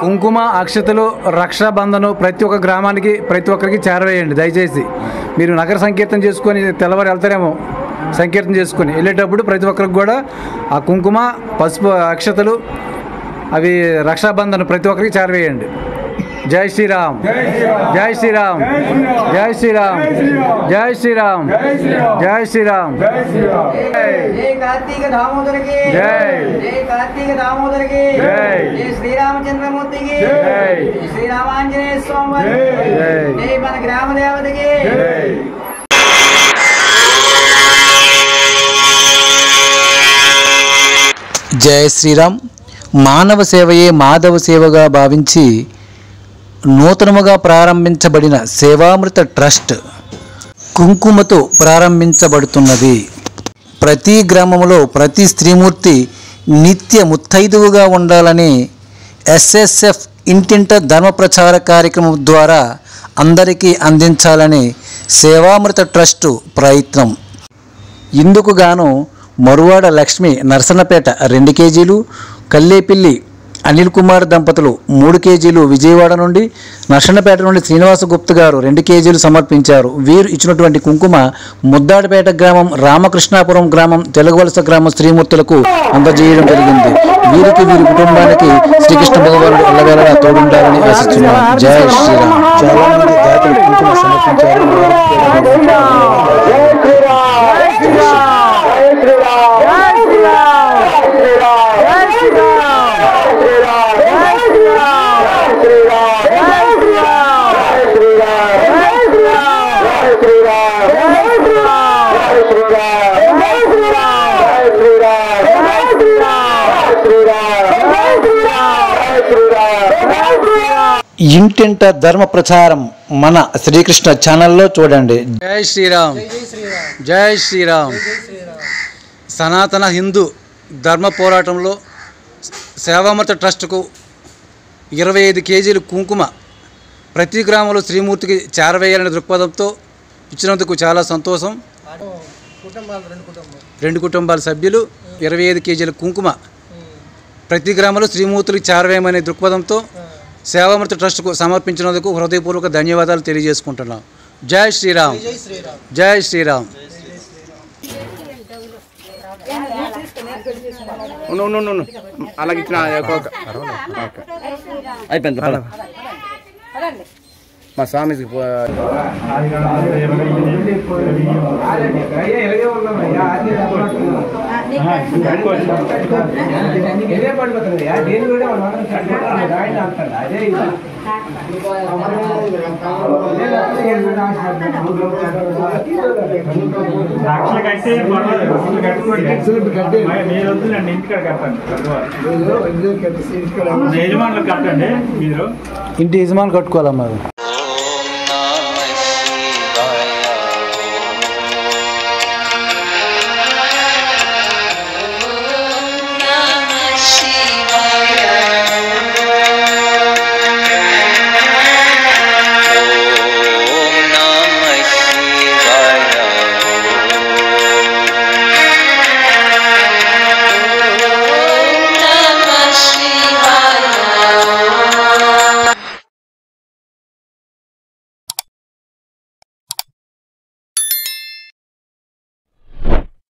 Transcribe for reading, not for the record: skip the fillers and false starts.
కుంకుమ అక్షతలు రక్షాబంధను ప్రతి ఒక్క గ్రామానికి ప్రతి ఒక్కరికి చేరవేయండి దయచేసి. మీరు నగర సంకీర్తన చేసుకొని తెల్లవారు వెళ్తారేమో, సంకీర్తన చేసుకొని వెళ్ళేటప్పుడు ప్రతి ఒక్కరికి కూడా ఆ కుంకుమ పసుపు అక్షతలు అవి రక్షాబంధను ప్రతి ఒక్కరికి చేరవేయండి. జై శ్రీరామ్, జై శ్రీరామ్, జై శ్రీరామ్, జై శ్రీరామ్, జై శ్రీరామ్. జై కార్తీక దామోదరికి జై, జై కార్తీక దామోదరికి జై, జై శ్రీరామచంద్రమూర్తికి జై, శ్రీరామాంజనేయ స్వామి జై, జై మన గ్రామ దేవతకి జై. జై శ్రీరామ్. మానవ సేవయే మాధవ సేవగా భావించి నూతనముగా ప్రారంభించబడిన సేవామృత ట్రస్ట్ కుంకుమతో ప్రారంభించబడుతున్నది. ప్రతి గ్రామంలో ప్రతి స్త్రీమూర్తి నిత్య ముత్తైదువుగా ఉండాలని ఎస్ఎస్ఎఫ్ ఇంటింట ధర్మ ప్రచార కార్యక్రమం ద్వారా అందరికీ అందించాలని సేవామృత ట్రస్టు ప్రయత్నం. ఇందుకు గాను మరువాడ లక్ష్మి నర్సన్నపేట 2 కేజీలు, కల్లేపిల్లి అనిల్ కుమార్ దంపతులు 3 కేజీలు, విజయవాడ నుండి నర్సన్నపేట నుండి శ్రీనివాస గుప్త గారు 2 కేజీలు సమర్పించారు. వీరు ఇచ్చినటువంటి కుంకుమ ముద్దాడపేట గ్రామం, రామకృష్ణాపురం గ్రామం, తెలుగువలస గ్రామం శ్రీమూర్తులకు అందజేయడం జరిగింది. వీరికి వీరి కుటుంబానికి శ్రీకృష్ణ భగవానుడు ఎల్లవేళలా తోడుండాలని ఆశిస్తున్నాం. జై శ్రీరామ్. చాలా మంది దాతలు కుంకుమ సమర్పించారు. ఇంటింట ధర్మ ప్రచారం మన శ్రీకృష్ణ ఛానల్లో చూడండి. జై శ్రీరామ్, జై శ్రీరామ్. సనాతన హిందూ ధర్మ పోరాటంలో సేవామృత ట్రస్టుకు 25 కేజీలు కుంకుమ ప్రతి గ్రామంలో శ్రీమూర్తికి చేరవేయాలనే దృక్పథంతో ఇచ్చినందుకు చాలా సంతోషం. 2 కుటుంబాల సభ్యులు 25 కేజీల కుంకుమ ప్రతి గ్రామంలో శ్రీమూర్తులకు చేరవేయమనే దృక్పథంతో సేవామృత ట్రస్టుకు సమర్పించినందుకు హృదయపూర్వక ధన్యవాదాలు తెలియజేసుకుంటున్నాం. జై శ్రీరామ్, జై శ్రీరామ్. అలాగే ఇచ్చిన అయిపోయింది మా స్వామికి ఇంటి యజమానులు కట్టుకోవాలమ్మా.